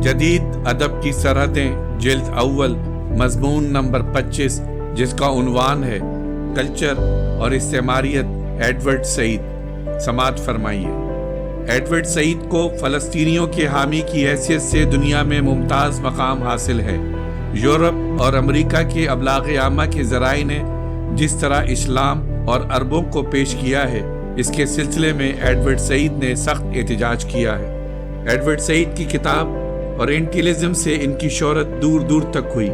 جدید ادب کی سرحدیں جلد اول مضمون نمبر 25 جس کا عنوان ہے کلچر اور استعماریت ایڈورڈ سعید سماعت فرمائیے۔ ایڈورڈ سعید کو فلسطینیوں کے حامی کی حیثیت سے دنیا میں ممتاز مقام حاصل ہے۔ یورپ اور امریکہ کے ابلاغ عامہ کے ذرائع نے جس طرح اسلام اور عربوں کو پیش کیا ہے، اس کے سلسلے میں ایڈورڈ سعید نے سخت احتجاج کیا ہے۔ ایڈورڈ سعید کی کتاب اورینٹیلزم سے ان کی شہرت دور دور تک ہوئی۔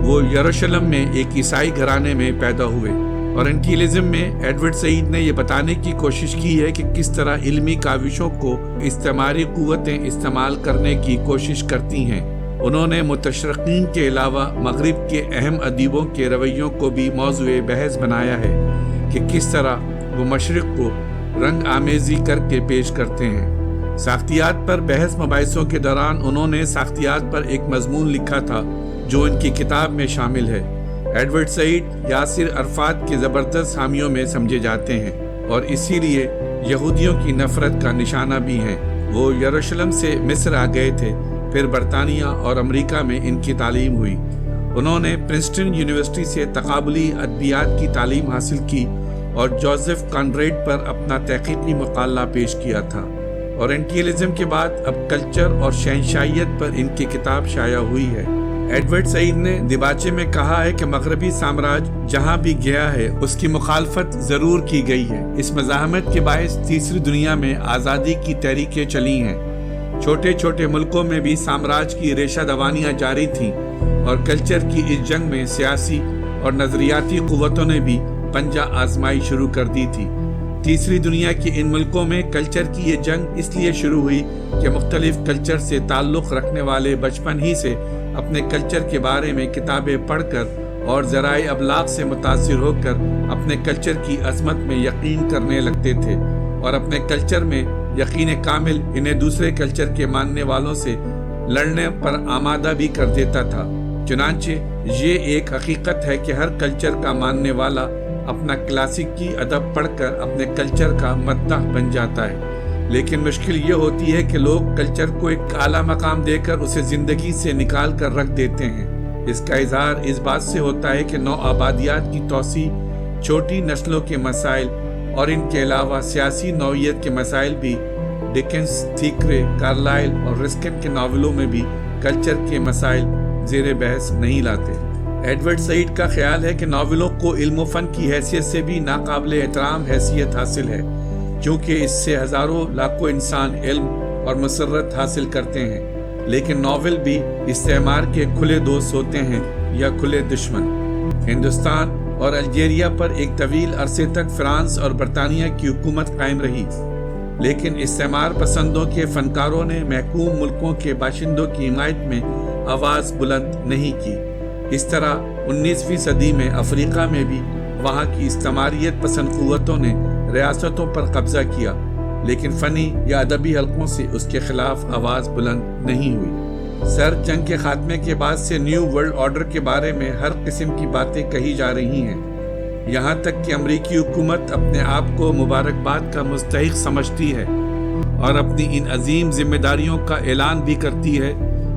وہ یروشلم میں ایک عیسائی گھرانے میں پیدا ہوئے۔ اورینٹیلزم میں ایڈورڈ سعید نے یہ بتانے کی کوشش کی ہے کہ کس طرح علمی کاوشوں کو استعماری قوتیں استعمال کرنے کی کوشش کرتی ہیں۔ انہوں نے متشرقین کے علاوہ مغرب کے اہم ادیبوں کے رویوں کو بھی موضوع بحث بنایا ہے کہ کس طرح وہ مشرق کو رنگ آمیزی کر کے پیش کرتے ہیں۔ ساختیات پر بحث مباحثوں کے دوران انہوں نے ساختیات پر ایک مضمون لکھا تھا جو ان کی کتاب میں شامل ہے۔ ایڈورڈ سعید یاسر عرفات کے زبردست حامیوں میں سمجھے جاتے ہیں اور اسی لیے یہودیوں کی نفرت کا نشانہ بھی ہیں۔ وہ یروشلم سے مصر آ گئے تھے، پھر برطانیہ اور امریکہ میں ان کی تعلیم ہوئی۔ انہوں نے پرنسٹن یونیورسٹی سے تقابلی ادبیات کی تعلیم حاصل کی اور جوزف کانریڈ پر اپنا تحقیقی مقالہ پیش کیا تھا۔ اورینٹیلزم کے بعد اب کلچر اور شہنشاہیت پر ان کی کتاب شائع ہوئی ہے۔ ایڈورڈ سعید نے دیباچے میں کہا ہے کہ مغربی سامراج جہاں بھی گیا ہے اس کی مخالفت ضرور کی گئی ہے۔ اس مزاحمت کے باعث تیسری دنیا میں آزادی کی تحریکیں چلی ہیں۔ چھوٹے چھوٹے ملکوں میں بھی سامراج کی ریشہ دوانیاں جاری تھیں اور کلچر کی اس جنگ میں سیاسی اور نظریاتی قوتوں نے بھی پنجہ آزمائی شروع کر دی تھی۔ تیسری دنیا کے ان ملکوں میں کلچر کی یہ جنگ اس لیے شروع ہوئی کہ مختلف کلچر سے تعلق رکھنے والے بچپن ہی سے اپنے کلچر کے بارے میں کتابیں پڑھ کر اور ذرائع ابلاغ سے متاثر ہو کر اپنے کلچر کی عظمت میں یقین کرنے لگتے تھے اور اپنے کلچر میں یقین کامل انہیں دوسرے کلچر کے ماننے والوں سے لڑنے پر آمادہ بھی کر دیتا تھا۔ چنانچہ یہ ایک حقیقت ہے کہ ہر کلچر کا ماننے والا اپنا کلاسیکی ادب پڑھ کر اپنے کلچر کا مداح بن جاتا ہے، لیکن مشکل یہ ہوتی ہے کہ لوگ کلچر کو ایک اعلیٰ مقام دے کر اسے زندگی سے نکال کر رکھ دیتے ہیں۔ اس کا اظہار اس بات سے ہوتا ہے کہ نو آبادیات کی توسیع، چھوٹی نسلوں کے مسائل اور ان کے علاوہ سیاسی نوعیت کے مسائل بھی ڈکنس، تھیکرے، کارلائل اور رسکن کے ناولوں میں بھی کلچر کے مسائل زیر بحث نہیں لاتے۔ ایڈورڈ سعید کا خیال ہے کہ ناولوں کو علم و فن کی حیثیت سے بھی ناقابل احترام حیثیت حاصل ہے، کیونکہ اس سے ہزاروں لاکھوں انسان علم اور مسرت حاصل کرتے ہیں، لیکن ناول بھی استعمار کے کھلے دوست ہوتے ہیں یا کھلے دشمن۔ ہندوستان اور الجیریا پر ایک طویل عرصے تک فرانس اور برطانیہ کی حکومت قائم رہی، لیکن استعمار پسندوں کے فنکاروں نے محکوم ملکوں کے باشندوں کی حمایت میں آواز بلند نہیں کی۔ اس طرح 19ویں صدی میں افریقہ میں بھی وہاں کی استعماریت پسند قوتوں نے ریاستوں پر قبضہ کیا، لیکن فنی یا ادبی حلقوں سے اس کے خلاف آواز بلند نہیں ہوئی۔ سر جنگ کے خاتمے کے بعد سے نیو ورلڈ آرڈر کے بارے میں ہر قسم کی باتیں کہی جا رہی ہیں، یہاں تک کہ امریکی حکومت اپنے آپ کو مبارکباد کا مستحق سمجھتی ہے اور اپنی ان عظیم ذمہ داریوں کا اعلان بھی کرتی ہے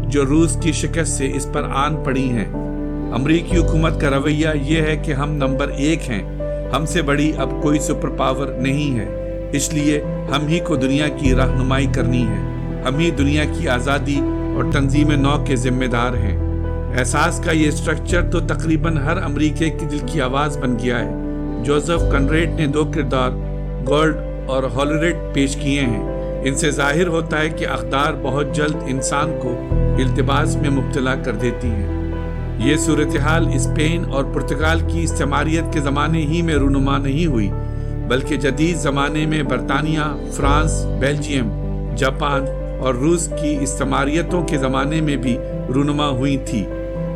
جو روس کی شکست سے اس پر آن پڑی ہیں۔ امریکی حکومت کا رویہ یہ ہے کہ ہم نمبر 1 ہیں، ہم سے بڑی اب کوئی سپر پاور نہیں ہے، اس لیے ہم ہی کو دنیا کی رہنمائی کرنی ہے، ہم ہی دنیا کی آزادی اور تنظیم نو کے ذمہ دار ہیں۔ احساس کا یہ اسٹرکچر تو تقریباً ہر امریکی کی دل کی آواز بن گیا ہے۔ جوزف کنریڈ نے 2 کردار گولڈ اور ہالوریڈ پیش کیے ہیں۔ ان سے ظاہر ہوتا ہے کہ اقدار بہت جلد انسان کو التباس میں مبتلا کر دیتی ہیں۔ یہ صورتحال اسپین اور پرتگال کی استعماریت کے زمانے ہی میں رونما نہیں ہوئی، بلکہ جدید زمانے میں برطانیہ، فرانس، بیلجیم، جاپان اور روس کی استعماریتوں کے زمانے میں بھی رونما ہوئی تھی۔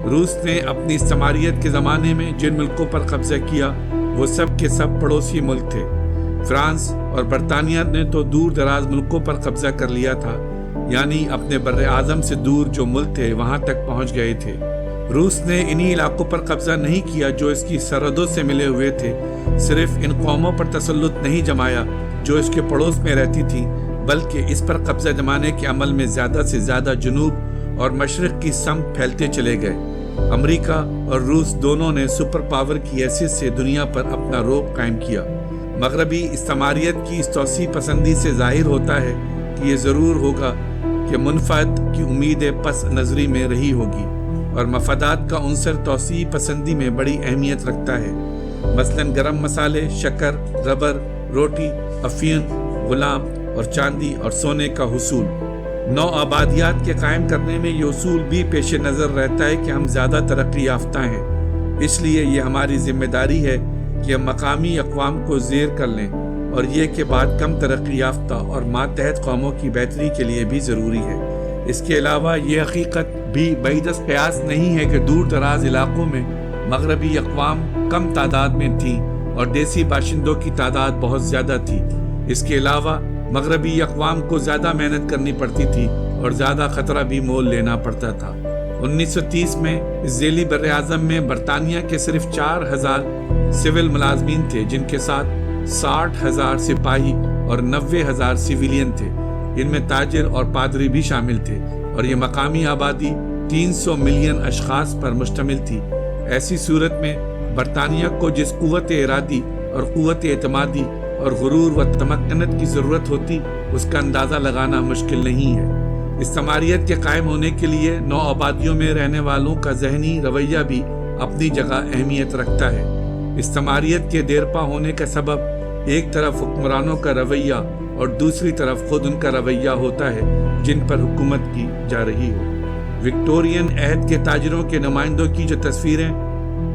روس نے اپنی استعماریت کے زمانے میں جن ملکوں پر قبضہ کیا وہ سب کے سب پڑوسی ملک تھے۔ فرانس اور برطانیہ نے تو دور دراز ملکوں پر قبضہ کر لیا تھا، یعنی اپنے بر اعظم سے دور جو ملک تھے وہاں تک پہنچ گئے تھے۔ روس نے انہی علاقوں پر قبضہ نہیں کیا جو اس کی سرحدوں سے ملے ہوئے تھے، صرف ان قوموں پر تسلط نہیں جمایا جو اس کے پڑوس میں رہتی تھیں، بلکہ اس پر قبضہ جمانے کے عمل میں زیادہ سے زیادہ جنوب اور مشرق کی سمت پھیلتے چلے گئے۔ امریکہ اور روس دونوں نے سپر پاور کی حیثیت سے دنیا پر اپنا رعب قائم کیا۔ مغربی استعماریت کی اس توسیع پسندی سے ظاہر ہوتا ہے کہ یہ ضرور ہوگا کہ منفعت کی امید پس نظری میں رہی ہوگی، اور مفادات کا عنصر توسیع پسندی میں بڑی اہمیت رکھتا ہے۔ مثلاً گرم مسالے، شکر، ربر، روٹی، افیون، غلام اور چاندی اور سونے کا حصول۔ نو آبادیات کے قائم کرنے میں یہ اصول بھی پیش نظر رہتا ہے کہ ہم زیادہ ترقی یافتہ ہیں، اس لیے یہ ہماری ذمہ داری ہے کہ ہم مقامی اقوام کو زیر کر لیں، اور یہ کہ بعد کم ترقی یافتہ اور ماتحت قوموں کی بہتری کے لیے بھی ضروری ہے۔ اس کے علاوہ یہ حقیقت بھی بعید قیاس نہیں ہے کہ دور دراز علاقوں میں مغربی اقوام کم تعداد میں تھیں اور دیسی باشندوں کی تعداد بہت زیادہ تھی۔ اس کے علاوہ مغربی اقوام کو زیادہ محنت کرنی پڑتی تھی اور زیادہ خطرہ بھی مول لینا پڑتا تھا۔ 1930 میں ذیلی براعظم میں برطانیہ کے صرف 4000 سول ملازمین تھے، جن کے ساتھ 60,000 سپاہی اور 90,000 سویلین تھے۔ ان میں تاجر اور پادری بھی شامل تھے، اور یہ مقامی آبادی 300 ملین اشخاص پر مشتمل تھی۔ ایسی صورت میں برطانیہ کو جس قوت ارادی اور قوت اعتمادی اور غرور و تمکنت کی ضرورت ہوتی، اس کا اندازہ لگانا مشکل نہیں ہے۔ استعماریت کے قائم ہونے کے لیے نو آبادیوں میں رہنے والوں کا ذہنی رویہ بھی اپنی جگہ اہمیت رکھتا ہے۔ استعماریت کے دیرپا ہونے کا سبب ایک طرف حکمرانوں کا رویہ اور دوسری طرف خود ان کا رویہ ہوتا ہے جن پر حکومت کی جا رہی ہو۔ وکٹورین عہد کے تاجروں کے نمائندوں کی جو تصویریں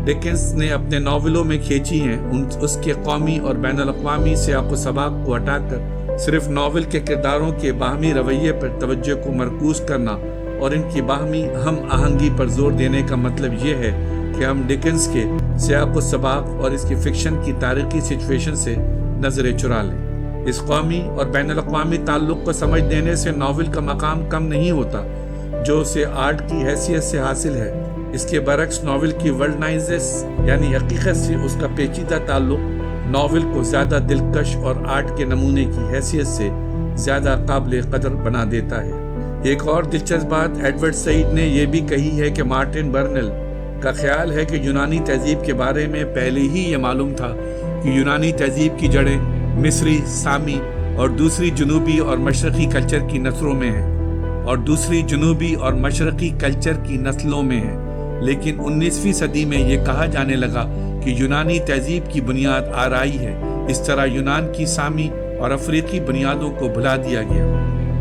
ڈکنس نے اپنے ناولوں میں کھینچی ہیں، اس کے قومی اور بین الاقوامی سیاق و سباق کو ہٹا کر صرف ناول کے کرداروں کے باہمی رویے پر توجہ کو مرکوز کرنا اور ان کی باہمی ہم آہنگی پر زور دینے کا مطلب یہ ہے کہ ہم ڈکنس کے سیاق و سباق اور اس کی فکشن کی تاریخی سچویشن سے نظریں چرا لیں۔ اس قومی اور بین الاقوامی تعلق کو سمجھ دینے سے ناول کا مقام کم نہیں ہوتا جو اسے آرٹ کی حیثیت سے حاصل ہے۔ اس کے برعکس ناول کی ورلڈنائزس یعنی حقیقت سے اس کا پیچیدہ تعلق ناول کو زیادہ دلکش اور آرٹ کے نمونے کی حیثیت سے زیادہ قابل قدر بنا دیتا ہے۔ ایک اور دلچسپ بات ایڈورڈ سعید نے یہ بھی کہی ہے کہ مارٹن برنل کا خیال ہے کہ یونانی تہذیب کے بارے میں پہلے ہی یہ معلوم تھا کہ یونانی تہذیب کی جڑیں مصری، سامی اور دوسری جنوبی اور مشرقی کلچر کی نسلوں میں ہیں، لیکن 19ویں صدی میں یہ کہا جانے لگا کہ یونانی تہذیب کی بنیاد آرائی ہے۔ اس طرح یونان کی سامی اور افریقی بنیادوں کو بھلا دیا گیا۔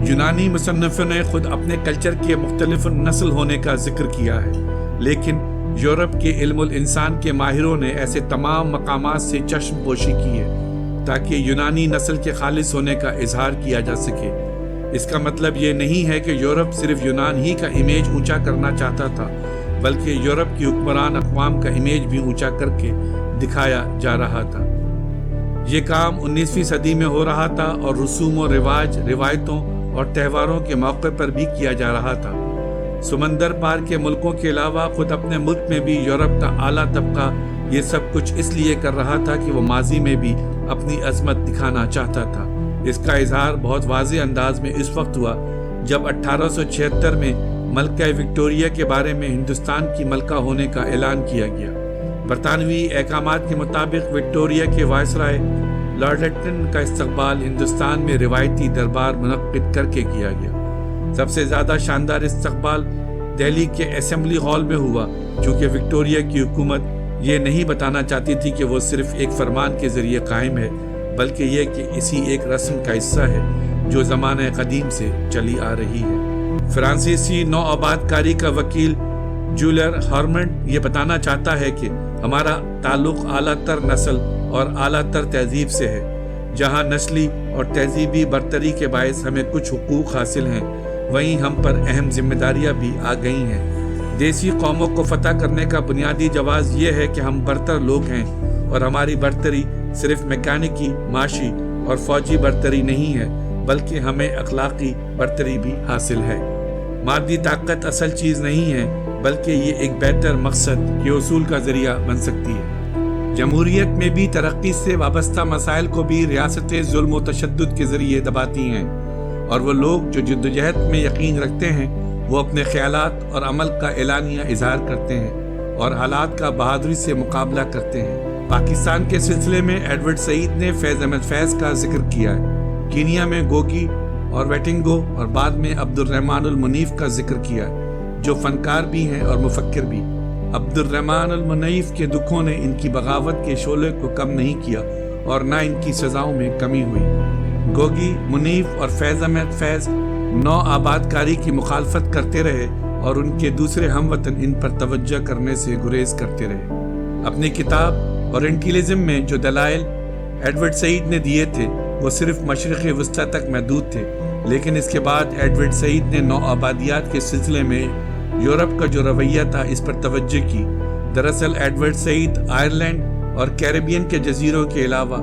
یونانی مصنفوں نے خود اپنے کلچر کے مختلف نسل ہونے کا ذکر کیا ہے، لیکن یورپ کے علم الانسان کے ماہروں نے ایسے تمام مقامات سے چشم پوشی کی ہے تاکہ یونانی نسل کے خالص ہونے کا اظہار کیا جا سکے۔ اس کا مطلب یہ نہیں ہے کہ یورپ صرف یونان ہی کا امیج اونچا کرنا چاہتا تھا، بلکہ یورپ کی حکمران اقوام کا امیج بھی اونچا کر کے دکھایا جا رہا تھا۔ یہ کام 19ویں صدی میں ہو رہا تھا اور رسوم و رواج، روایتوں اور تہواروں کے موقع پر بھی کیا جا رہا تھا۔ سمندر پار کے ملکوں کے علاوہ خود اپنے ملک میں بھی یورپ کا اعلیٰ طبقہ یہ سب کچھ اس لیے کر رہا تھا کہ وہ ماضی میں بھی اپنی عظمت دکھانا چاہتا تھا۔ اس کا اظہار بہت واضح انداز میں اس وقت ہوا جب 1876 میں ملکہ وکٹوریہ کے بارے میں ہندوستان کی ملکہ ہونے کا اعلان کیا گیا۔ برطانوی احکامات کے مطابق وکٹوریہ کے وائسرائے لارڈ لیٹن کا استقبال ہندوستان میں روایتی دربار منعقد کر کے کیا گیا۔ سب سے زیادہ شاندار استقبال دہلی کے اسمبلی ہال میں ہوا، چونکہ وکٹوریہ کی حکومت یہ نہیں بتانا چاہتی تھی کہ وہ صرف ایک فرمان کے ذریعے قائم ہے، بلکہ یہ کہ اسی ایک رسم کا حصہ ہے جو زمانہ قدیم سے چلی آ رہی ہے۔ فرانسیسی نو آباد کاری کا وکیل جولر ہارمنڈ یہ بتانا چاہتا ہے کہ ہمارا تعلق اعلیٰ تر نسل اور اعلیٰ تر تہذیب سے ہے، جہاں نسلی اور تہذیبی برتری کے باعث ہمیں کچھ حقوق حاصل ہیں، وہیں ہم پر اہم ذمہ داریاں بھی آ گئی ہیں۔ دیسی قوموں کو فتح کرنے کا بنیادی جواز یہ ہے کہ ہم برتر لوگ ہیں، اور ہماری برتری صرف میکینکی، معاشی اور فوجی برتری نہیں ہے، بلکہ ہمیں اخلاقی برتری بھی حاصل ہے۔ مادی طاقت اصل چیز نہیں ہے، بلکہ یہ ایک بہتر مقصد کے حصول کا ذریعہ بن سکتی ہے۔ جمہوریت میں بھی ترقی سے وابستہ مسائل کو بھی ریاستیں ظلم و تشدد کے ذریعے دباتی ہیں، اور وہ لوگ جو جدوجہد میں یقین رکھتے ہیں وہ اپنے خیالات اور عمل کا اعلانیہ اظہار کرتے ہیں اور حالات کا بہادری سے مقابلہ کرتے ہیں۔ پاکستان کے سلسلے میں ایڈورڈ سعید نے فیض احمد فیض کا ذکر کیا ہے، کینیا میں گوگی اور ویٹنگو اور بعد میں عبد الرحمن المنیف کا ذکر کیا ہے، جو فنکار بھی ہیں اور مفکر بھی۔ عبد الرحمن المنیف کے دکھوں نے ان کی بغاوت کے شعلے کو کم نہیں کیا اور نہ ان کی سزاؤں میں کمی ہوئی۔ گوگی، منیف اور فیض احمد فیض نو آباد کاری کی مخالفت کرتے رہے اور ان کے دوسرے ہم وطن ان پر توجہ کرنے سے گریز کرتے رہے۔ اپنی کتاب اورینٹیلزم میں جو دلائل ایڈورڈ سعید نے دیے تھے وہ صرف مشرق وسطی تک محدود تھے، لیکن اس کے بعد ایڈورڈ سعید نے نو آبادیات کے سلسلے میں یورپ کا جو رویہ تھا اس پر توجہ کی۔ دراصل ایڈورڈ سعید آئرلینڈ اور کیریبین کے جزیروں کے علاوہ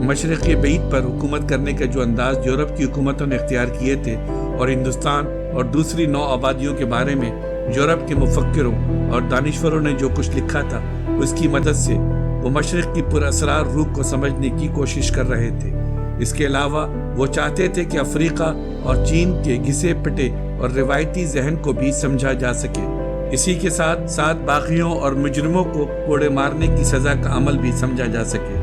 مشرق بعید پر حکومت کرنے کا جو انداز یورپ کی حکومتوں نے اختیار کیے تھے اور ہندوستان اور دوسری نو آبادیوں کے بارے میں یورپ کے مفکروں اور دانشوروں نے جو کچھ لکھا تھا اس کی مدد سے وہ مشرق کی پراسرار روح کو سمجھنے کی کوشش کر رہے تھے۔ اس کے علاوہ وہ چاہتے تھے کہ افریقہ اور چین کے گھسے پٹے اور روایتی ذہن کو بھی سمجھا جا سکے۔ اسی کے ساتھ ساتھ باغیوں اور مجرموں کو کوڑے مارنے کی سزا کا عمل بھی سمجھا جا سکے۔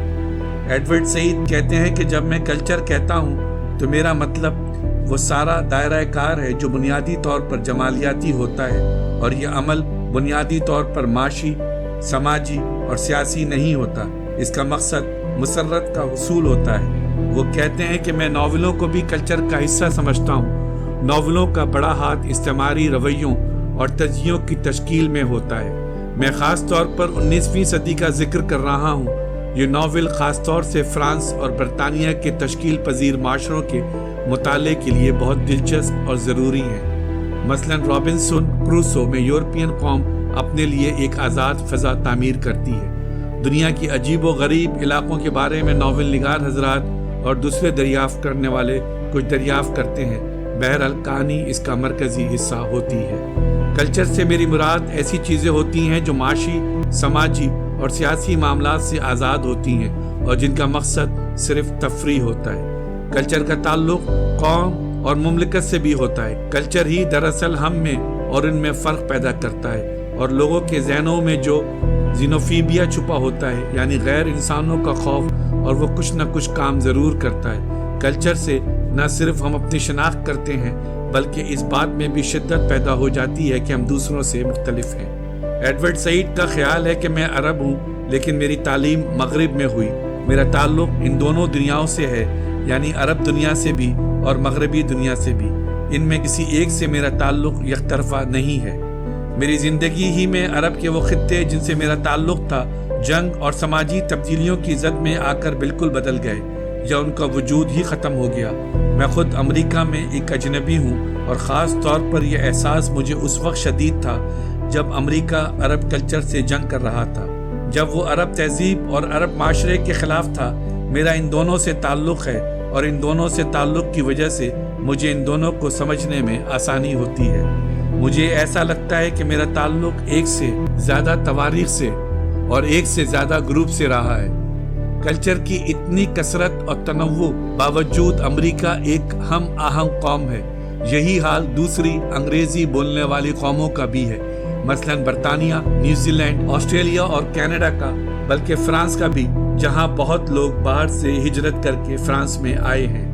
ایڈورڈ سعید کہتے ہیں کہ جب میں کلچر کہتا ہوں تو میرا مطلب وہ سارا دائرہ کار ہے جو بنیادی طور پر جمالیاتی ہوتا ہے، اور یہ عمل بنیادی طور پر معاشی، سماجی اور سیاسی نہیں ہوتا۔ اس کا مقصد مسرت کا حصول ہوتا ہے۔ وہ کہتے ہیں کہ میں ناولوں کو بھی کلچر کا حصہ سمجھتا ہوں۔ ناولوں کا بڑا ہاتھ استعماری رویوں اور تجزیوں کی تشکیل میں ہوتا ہے۔ میں خاص طور پر 19ویں صدی کا ذکر کر رہا ہوں۔ یہ ناول خاص طور سے فرانس اور برطانیہ کے تشکیل پذیر معاشروں کے مطالعے کے لیے بہت دلچسپ اور ضروری ہیں۔ مثلا رابنسن کروسو میں یورپین قوم اپنے لیے ایک آزاد فضا تعمیر کرتی ہے۔ دنیا کی عجیب و غریب علاقوں کے بارے میں ناول نگار حضرات اور دوسرے دریافت کرنے والے کچھ دریافت کرتے ہیں۔ بہرحال کہانی اس کا مرکزی حصہ ہوتی ہے۔ کلچر سے میری مراد ایسی چیزیں ہوتی ہیں جو معاشی، سماجی اور سیاسی معاملات سے آزاد ہوتی ہیں اور جن کا مقصد صرف تفریح ہوتا ہے۔ کلچر کا تعلق قوم اور مملکت سے بھی ہوتا ہے۔ کلچر ہی دراصل ہم میں اور ان میں فرق پیدا کرتا ہے اور لوگوں کے ذہنوں میں جو زینوفیبیا چھپا ہوتا ہے، یعنی غیر انسانوں کا خوف، اور وہ کچھ نہ کچھ کام ضرور کرتا ہے۔ کلچر سے نہ صرف ہم اپنی شناخت کرتے ہیں بلکہ اس بات میں بھی شدت پیدا ہو جاتی ہے کہ ہم دوسروں سے مختلف ہیں۔ ایڈورڈ سعید کا خیال ہے کہ میں عرب ہوں لیکن میری تعلیم مغرب میں ہوئی۔ میرا تعلق ان دونوں دنیاؤں سے ہے، یعنی عرب دنیا سے بھی اور مغربی دنیا سے بھی۔ ان میں کسی ایک سے میرا تعلق یک طرفہ نہیں ہے۔ میری زندگی ہی میں عرب کے وہ خطے جن سے میرا تعلق تھا جنگ اور سماجی تبدیلیوں کی زد میں آ کر بالکل بدل گئے یا ان کا وجود ہی ختم ہو گیا۔ میں خود امریکہ میں ایک اجنبی ہوں اور خاص طور پر یہ احساس مجھے اس وقت شدید تھا جب امریکہ عرب کلچر سے جنگ کر رہا تھا، جب وہ عرب تہذیب اور عرب معاشرے کے خلاف تھا۔ میرا ان دونوں سے تعلق ہے اور ان دونوں سے تعلق کی وجہ سے مجھے ان دونوں کو سمجھنے میں آسانی ہوتی ہے۔ مجھے ایسا لگتا ہے کہ میرا تعلق ایک سے زیادہ تواریخ سے اور ایک سے زیادہ گروپ سے رہا ہے۔ کلچر کی اتنی کثرت اور تنوع باوجود امریکہ ایک ہم آہنگ قوم ہے۔ یہی حال دوسری انگریزی بولنے والی قوموں کا بھی ہے، مثلا برطانیہ، نیوزی لینڈ، آسٹریلیا اور کینیڈا کا، بلکہ فرانس کا بھی، جہاں بہت لوگ باہر سے ہجرت کر کے فرانس میں آئے ہیں۔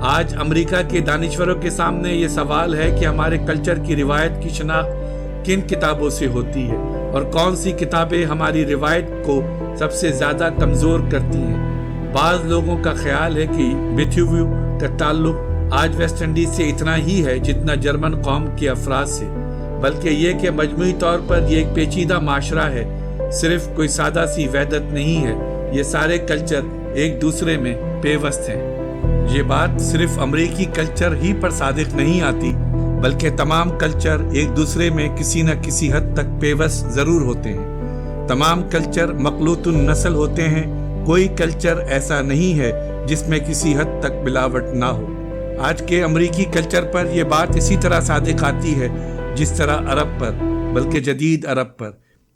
آج امریکہ کے دانشوروں کے سامنے یہ سوال ہے کہ ہمارے کلچر کی روایت کی شناخت کن کتابوں سے ہوتی ہے اور کون سی کتابیں ہماری روایت کو سب سے زیادہ کمزور کرتی ہیں۔ بعض لوگوں کا خیال ہے کہ میتھیو کا تعلق آج ویسٹ انڈیز سے اتنا ہی ہے جتنا جرمن قوم کے افراد سے، بلکہ یہ کہ مجموعی طور پر یہ ایک پیچیدہ معاشرہ ہے، صرف کوئی سادہ سی وحدت نہیں ہے۔ یہ سارے کلچر ایک دوسرے میں پیوست ہیں۔ یہ بات صرف امریکی کلچر ہی پر صادق نہیں آتی، بلکہ تمام کلچر ایک دوسرے میں کسی نہ کسی حد تک پیوست ضرور ہوتے ہیں۔ تمام کلچر مخلوط النسل ہوتے ہیں۔ کوئی کلچر ایسا نہیں ہے جس میں کسی حد تک ملاوٹ نہ ہو۔ آج کے امریکی کلچر پر یہ بات اسی طرح صادق آتی ہے جس طرح عرب پر، بلکہ جدید عرب پر۔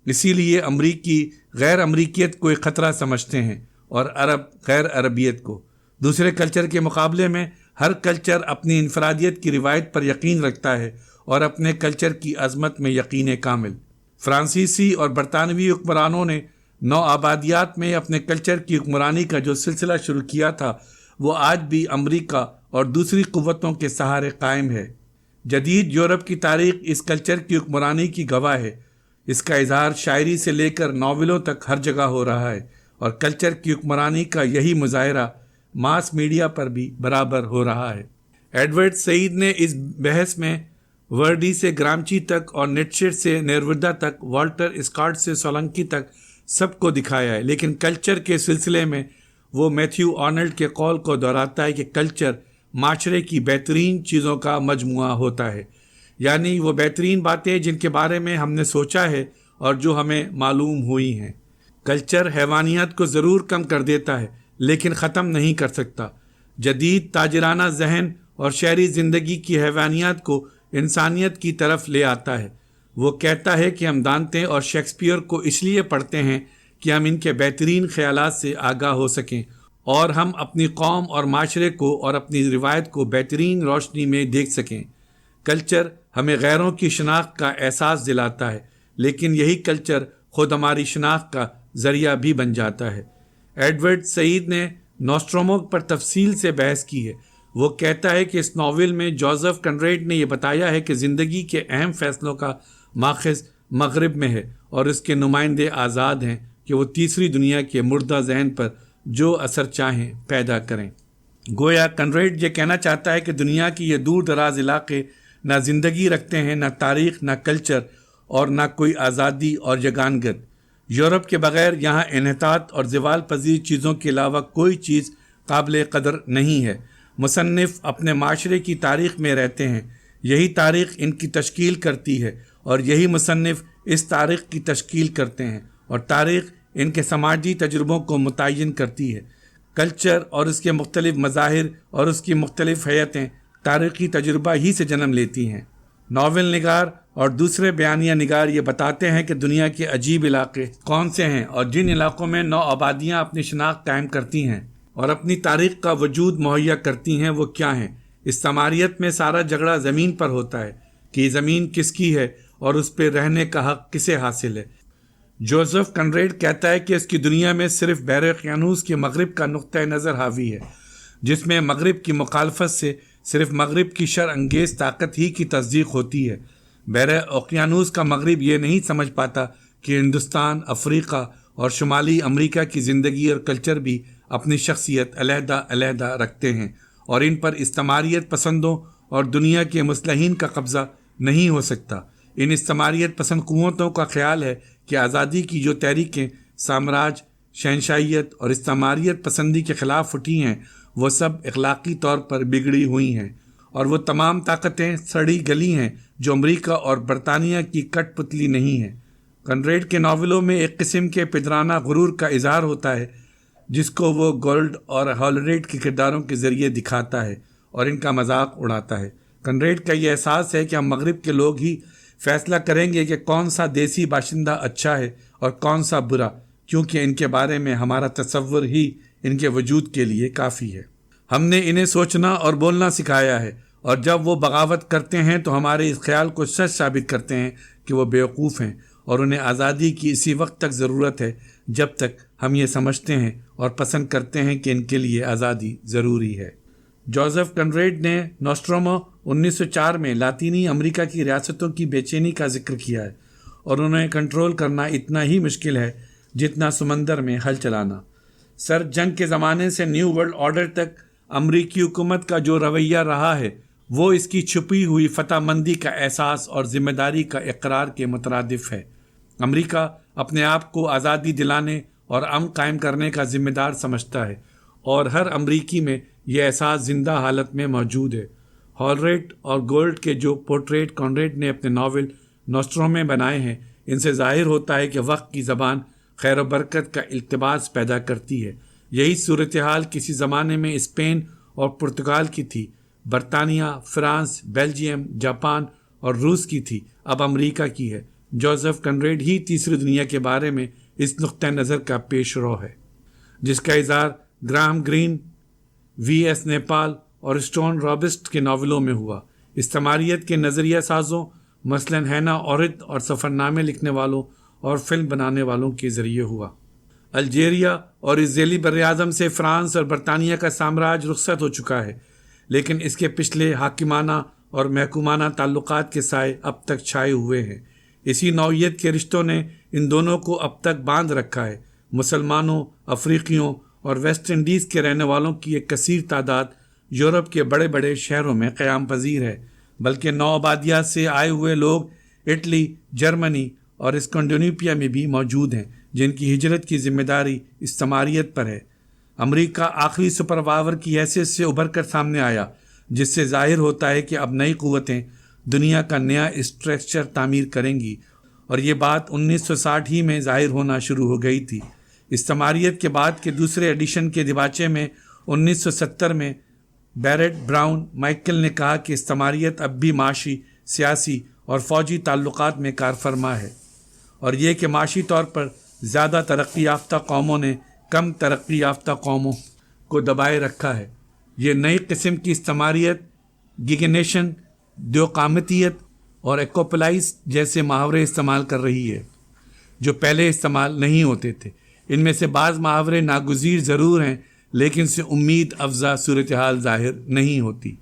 اسی لیے امریکی غیر امریکیت کو ایک خطرہ سمجھتے ہیں اور عرب غیر عربیت کو۔ دوسرے کلچر کے مقابلے میں ہر کلچر اپنی انفرادیت کی روایت پر یقین رکھتا ہے اور اپنے کلچر کی عظمت میں یقین کامل۔ فرانسیسی اور برطانوی حکمرانوں نے نو آبادیات میں اپنے کلچر کی حکمرانی کا جو سلسلہ شروع کیا تھا وہ آج بھی امریکہ اور دوسری قوتوں کے سہارے قائم ہے۔ جدید یورپ کی تاریخ اس کلچر کی حکمرانی کی گواہ ہے۔ اس کا اظہار شاعری سے لے کر ناولوں تک ہر جگہ ہو رہا ہے، اور کلچر کی حکمرانی کا یہی مظاہرہ ماس میڈیا پر بھی برابر ہو رہا ہے۔ ایڈورڈ سعید نے اس بحث میں ورڈی سے گرامچی تک اور نیٹشے سے نیرودا تک، والٹر اسکاٹ سے سولنکی تک سب کو دکھایا ہے، لیکن کلچر کے سلسلے میں وہ میتھیو آرنلڈ کے قول کو دہراتا ہے کہ کلچر معاشرے کی بہترین چیزوں کا مجموعہ ہوتا ہے، یعنی وہ بہترین باتیں جن کے بارے میں ہم نے سوچا ہے اور جو ہمیں معلوم ہوئی ہیں۔ کلچر حیوانیت کو ضرور کم کر دیتا ہے لیکن ختم نہیں کر سکتا۔ جدید تاجرانہ ذہن اور شہری زندگی کی حیوانیت کو انسانیت کی طرف لے آتا ہے۔ وہ کہتا ہے کہ ہم دانتے اور شیکسپیئر کو اس لیے پڑھتے ہیں کہ ہم ان کے بہترین خیالات سے آگاہ ہو سکیں اور ہم اپنی قوم اور معاشرے کو اور اپنی روایت کو بہترین روشنی میں دیکھ سکیں۔ کلچر ہمیں غیروں کی شناخت کا احساس دلاتا ہے، لیکن یہی کلچر خود ہماری شناخت کا ذریعہ بھی بن جاتا ہے۔ ایڈورڈ سعید نے نوسٹرومو پر تفصیل سے بحث کی ہے۔ وہ کہتا ہے کہ اس ناول میں جوزف کنریڈ نے یہ بتایا ہے کہ زندگی کے اہم فیصلوں کا ماخذ مغرب میں ہے اور اس کے نمائندے آزاد ہیں کہ وہ تیسری دنیا کے مردہ ذہن پر جو اثر چاہیں پیدا کریں۔ گویا کنریڈ یہ کہنا چاہتا ہے کہ دنیا کی یہ دور دراز علاقے نہ زندگی رکھتے ہیں، نہ تاریخ، نہ کلچر اور نہ کوئی آزادی اور یگانگت۔ یورپ کے بغیر یہاں انحطاط اور زوال پذیر چیزوں کے علاوہ کوئی چیز قابل قدر نہیں ہے۔ مصنف اپنے معاشرے کی تاریخ میں رہتے ہیں، یہی تاریخ ان کی تشکیل کرتی ہے اور یہی مصنف اس تاریخ کی تشکیل کرتے ہیں، اور تاریخ ان کے سماجی تجربوں کو متعین کرتی ہے۔ کلچر اور اس کے مختلف مظاہر اور اس کی مختلف حیتیں تاریخی تجربہ ہی سے جنم لیتی ہیں۔ ناول نگار اور دوسرے بیانیہ نگار یہ بتاتے ہیں کہ دنیا کے عجیب علاقے کون سے ہیں اور جن علاقوں میں نو آبادیاں اپنی شناخت قائم کرتی ہیں اور اپنی تاریخ کا وجود مہیا کرتی ہیں وہ کیا ہیں۔ اس سماریت میں سارا جھگڑا زمین پر ہوتا ہے کہ یہ زمین کس کی ہے اور اس پہ رہنے کا حق کسے حاصل ہے۔ جوزف کنریڈ کہتا ہے کہ اس کی دنیا میں صرف بحر اقیانوس کے مغرب کا نقطہ نظر حاوی ہے، جس میں مغرب کی مخالفت سے صرف مغرب کی شر انگیز طاقت ہی کی تصدیق ہوتی ہے۔ بحر اقیانوس کا مغرب یہ نہیں سمجھ پاتا کہ ہندوستان، افریقہ اور شمالی امریکہ کی زندگی اور کلچر بھی اپنی شخصیت علیحدہ علیحدہ رکھتے ہیں، اور ان پر استعماریت پسندوں اور دنیا کے مصلحین کا قبضہ نہیں ہو سکتا۔ ان استعماریت پسند قوتوں کا خیال ہے کہ آزادی کی جو تحریکیں سامراج، شہنشاہیت اور استعماریت پسندی کے خلاف اٹھی ہیں وہ سب اخلاقی طور پر بگڑی ہوئی ہیں، اور وہ تمام طاقتیں سڑی گلی ہیں جو امریکہ اور برطانیہ کی کٹ پتلی نہیں ہیں۔ کنریڈ کے ناولوں میں ایک قسم کے پدرانہ غرور کا اظہار ہوتا ہے جس کو وہ گولڈ اور ہالریڈ کے کرداروں کے ذریعے دکھاتا ہے اور ان کا مذاق اڑاتا ہے۔ کنریڈ کا یہ احساس ہے کہ ہم مغرب کے لوگ ہی فیصلہ کریں گے کہ کون سا دیسی باشندہ اچھا ہے اور کون سا برا، کیونکہ ان کے بارے میں ہمارا تصور ہی ان کے وجود کے لیے کافی ہے۔ ہم نے انہیں سوچنا اور بولنا سکھایا ہے، اور جب وہ بغاوت کرتے ہیں تو ہمارے اس خیال کو سچ ثابت کرتے ہیں کہ وہ بیوقوف ہیں، اور انہیں آزادی کی اسی وقت تک ضرورت ہے جب تک ہم یہ سمجھتے ہیں اور پسند کرتے ہیں کہ ان کے لیے آزادی ضروری ہے۔ جوزف کنریڈ نے نوسٹرومو 1904 میں لاطینی امریکا کی ریاستوں کی بے چینی کا ذکر کیا ہے، اور انہیں کنٹرول کرنا اتنا ہی مشکل ہے جتنا سمندر میں ہل چلانا۔ سر جنگ کے زمانے سے نیو ورلڈ آرڈر تک امریکی حکومت کا جو رویہ رہا ہے وہ اس کی چھپی ہوئی فتح مندی کا احساس اور ذمہ داری کا اقرار کے مترادف ہے۔ امریکہ اپنے آپ کو آزادی دلانے اور امن قائم کرنے کا ذمہ دار سمجھتا ہے، اور ہر امریکی میں یہ احساس زندہ حالت میں موجود ہے۔ ہالریڈ اور گولڈ کے جو پورٹریٹ کنریڈ نے اپنے ناول نوسٹرومو میں بنائے ہیں، ان سے ظاہر ہوتا ہے کہ وقت کی زبان خیر و برکت کا التباس پیدا کرتی ہے۔ یہی صورتحال کسی زمانے میں اسپین اور پرتگال کی تھی، برطانیہ، فرانس، بیلجیم، جاپان اور روس کی تھی، اب امریکہ کی ہے۔ جوزف کنریڈ ہی تیسری دنیا کے بارے میں اس نقطہ نظر کا پیش رو ہے، جس کا اظہار Graham green, V S Nepal اور اسٹون رابسٹ کے ناولوں میں ہوا۔ استعماریت کے نظریہ سازوں مثلاً ہینا اورت اور سفر نامے لکھنے والوں اور فلم بنانے والوں کے ذریعے ہوا۔ الجیریا اور اس ذیلی براعظم سے فرانس اور برطانیہ کا سامراج رخصت ہو چکا ہے، لیکن اس کے پچھلے حاکمانہ اور محکومانہ تعلقات کے سائے اب تک چھائے ہوئے ہیں۔ اسی نوعیت کے رشتوں نے ان دونوں کو اب تک باندھ رکھا ہے۔ مسلمانوں، افریقیوں اور ویسٹ انڈیز کے رہنے والوں کی ایک کثیر تعداد یورپ کے بڑے بڑے شہروں میں قیام پذیر ہے، بلکہ نو آبادیات سے آئے ہوئے لوگ اٹلی، جرمنی اور اسکینڈینیویا میں بھی موجود ہیں، جن کی ہجرت کی ذمہ داری استعماریت پر ہے۔ امریکہ آخری سپر پاور کی حیثیت سے ابھر کر سامنے آیا، جس سے ظاہر ہوتا ہے کہ اب نئی قوتیں دنیا کا نیا اسٹرکچر تعمیر کریں گی، اور یہ بات 1960 ہی میں ظاہر ہونا شروع ہو گئی تھی۔ استعماریت کے بعد کے دوسرے ایڈیشن کے دیباچے میں 1970 میں بیرٹ براؤن مائیکل نے کہا کہ استعماریت اب بھی معاشی، سیاسی اور فوجی تعلقات میں کار فرما ہے، اور یہ کہ معاشی طور پر زیادہ ترقی یافتہ قوموں نے کم ترقی یافتہ قوموں کو دبائے رکھا ہے۔ یہ نئی قسم کی استعماریت گیگنیشن، دیوقامتیت اور ایکوپلائز جیسے محاورے استعمال کر رہی ہے، جو پہلے استعمال نہیں ہوتے تھے۔ ان میں سے بعض محاورے ناگزیر ضرور ہیں، لیکن سے امید افزا صورتحال ظاہر نہیں ہوتی۔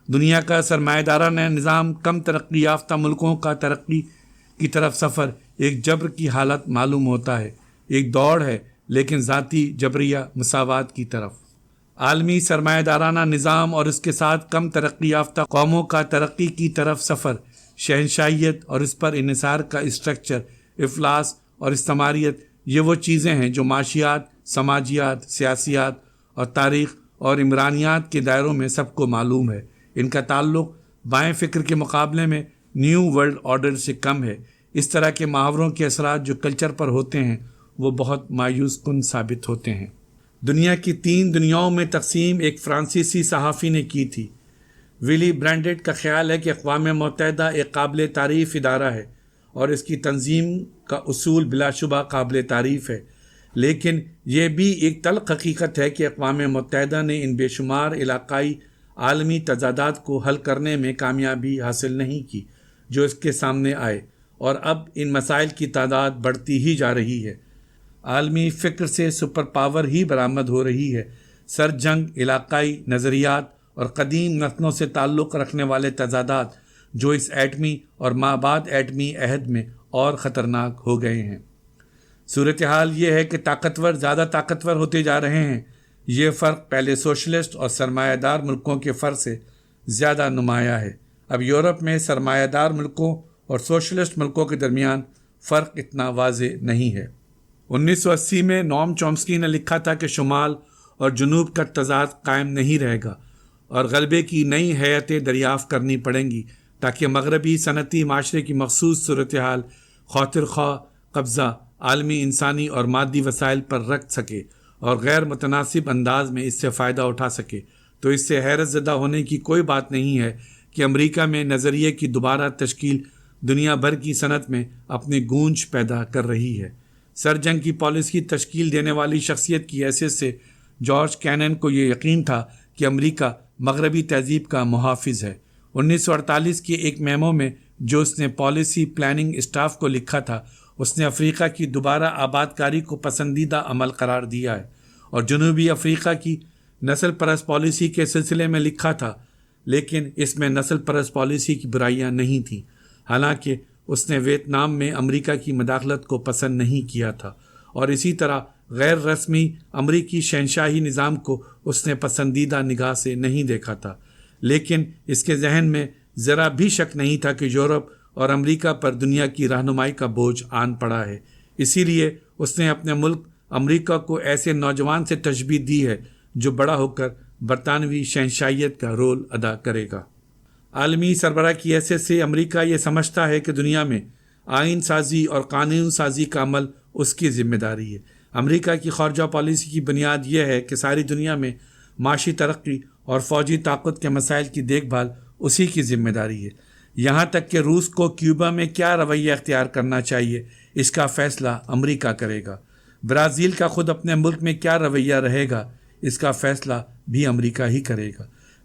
دنیا کا سرمایہ دارانہ نظام کم ترقی یافتہ ملکوں کا ترقی کی طرف سفر ایک جبر کی حالت معلوم ہوتا ہے، ایک دوڑ ہے، لیکن ذاتی جبریہ مساوات کی طرف۔ عالمی سرمایہ دارانہ نظام اور اس کے ساتھ کم ترقی یافتہ قوموں کا ترقی کی طرف سفر، شہنشاہیت اور اس پر انحصار کا اسٹرکچر، افلاس اور استعماریت، یہ وہ چیزیں ہیں جو معاشیات، سماجیات، سیاسیات اور تاریخ اور عمرانیات کے دائروں میں سب کو معلوم ہے۔ ان کا تعلق بائیں فکر کے مقابلے میں نیو ورلڈ آرڈر سے کم ہے۔ اس طرح کے محاوروں کے اثرات جو کلچر پر ہوتے ہیں وہ بہت مایوس کن ثابت ہوتے ہیں۔ دنیا کی 3 دنیاؤں میں تقسیم ایک فرانسیسی صحافی نے کی تھی۔ ولی برانڈٹ کا خیال ہے کہ اقوام متحدہ ایک قابل تعریف ادارہ ہے اور اس کی تنظیم کا اصول بلا شبہ قابل تعریف ہے، لیکن یہ بھی ایک تلخ حقیقت ہے کہ اقوام متحدہ نے ان بے شمار علاقائی عالمی تضادات کو حل کرنے میں کامیابی حاصل نہیں کی جو اس کے سامنے آئے، اور اب ان مسائل کی تعداد بڑھتی ہی جا رہی ہے۔ عالمی فکر سے سپر پاور ہی برآمد ہو رہی ہے۔ سر جنگ، علاقائی نظریات اور قدیم نسلوں سے تعلق رکھنے والے تضادات جو اس ایٹمی اور مابعد ایٹمی عہد میں اور خطرناک ہو گئے ہیں۔ صورتحال یہ ہے کہ طاقتور زیادہ طاقتور ہوتے جا رہے ہیں۔ یہ فرق پہلے سوشلسٹ اور سرمایہ دار ملکوں کے فرق سے زیادہ نمایاں ہے۔ اب یورپ میں سرمایہ دار ملکوں اور سوشلسٹ ملکوں کے درمیان فرق اتنا واضح نہیں ہے۔ 1980 میں نوم چومسکی نے لکھا تھا کہ شمال اور جنوب کا تضاد قائم نہیں رہے گا اور غلبے کی نئی ہیئتیں دریافت کرنی پڑیں گی تاکہ مغربی صنعتی معاشرے کی مخصوص صورتحال خاطر خواہ قبضہ عالمی انسانی اور مادی وسائل پر رکھ سکے اور غیر متناسب انداز میں اس سے فائدہ اٹھا سکے۔ تو اس سے حیرت زدہ ہونے کی کوئی بات نہیں ہے کہ امریکہ میں نظریے کی دوبارہ تشکیل دنیا بھر کی صنعت میں اپنی گونج پیدا کر رہی ہے۔ سر جنگ کی پالیسی تشکیل دینے والی شخصیت کی حیثیت سے جارج کینن کو یہ یقین تھا کہ امریکہ مغربی تہذیب کا محافظ ہے۔ 1948 کے ایک میمو میں جو اس نے پالیسی پلاننگ اسٹاف کو لکھا تھا، اس نے افریقہ کی دوبارہ آباد کاری کو پسندیدہ عمل قرار دیا ہے اور جنوبی افریقہ کی نسل پرست پالیسی کے سلسلے میں لکھا تھا، لیکن اس میں نسل پرست پالیسی کی برائیاں نہیں تھیں، حالانکہ اس نے ویتنام میں امریکہ کی مداخلت کو پسند نہیں کیا تھا، اور اسی طرح غیر رسمی امریکی شہنشاہی نظام کو اس نے پسندیدہ نگاہ سے نہیں دیکھا تھا، لیکن اس کے ذہن میں ذرا بھی شک نہیں تھا کہ یورپ اور امریکہ پر دنیا کی رہنمائی کا بوجھ آن پڑا ہے۔ اسی لیے اس نے اپنے ملک امریکہ کو ایسے نوجوان سے تشبیہ دی ہے جو بڑا ہو کر برطانوی شہنشاہیت کا رول ادا کرے گا۔ عالمی سربراہ کی حیثیت سے امریکہ یہ سمجھتا ہے کہ دنیا میں آئین سازی اور قانون سازی کا عمل اس کی ذمہ داری ہے۔ امریکہ کی خارجہ پالیسی کی بنیاد یہ ہے کہ ساری دنیا میں معاشی ترقی اور فوجی طاقت کے مسائل کی دیکھ بھال اسی کی ذمہ داری ہے، یہاں تک کہ روس کو کیوبا میں کیا رویہ اختیار کرنا چاہیے اس کا فیصلہ امریکہ کرے گا۔ برازیل کا خود اپنے ملک میں کیا رویہ رہے گا اس کا فیصلہ بھی امریکہ ہی کرے گا۔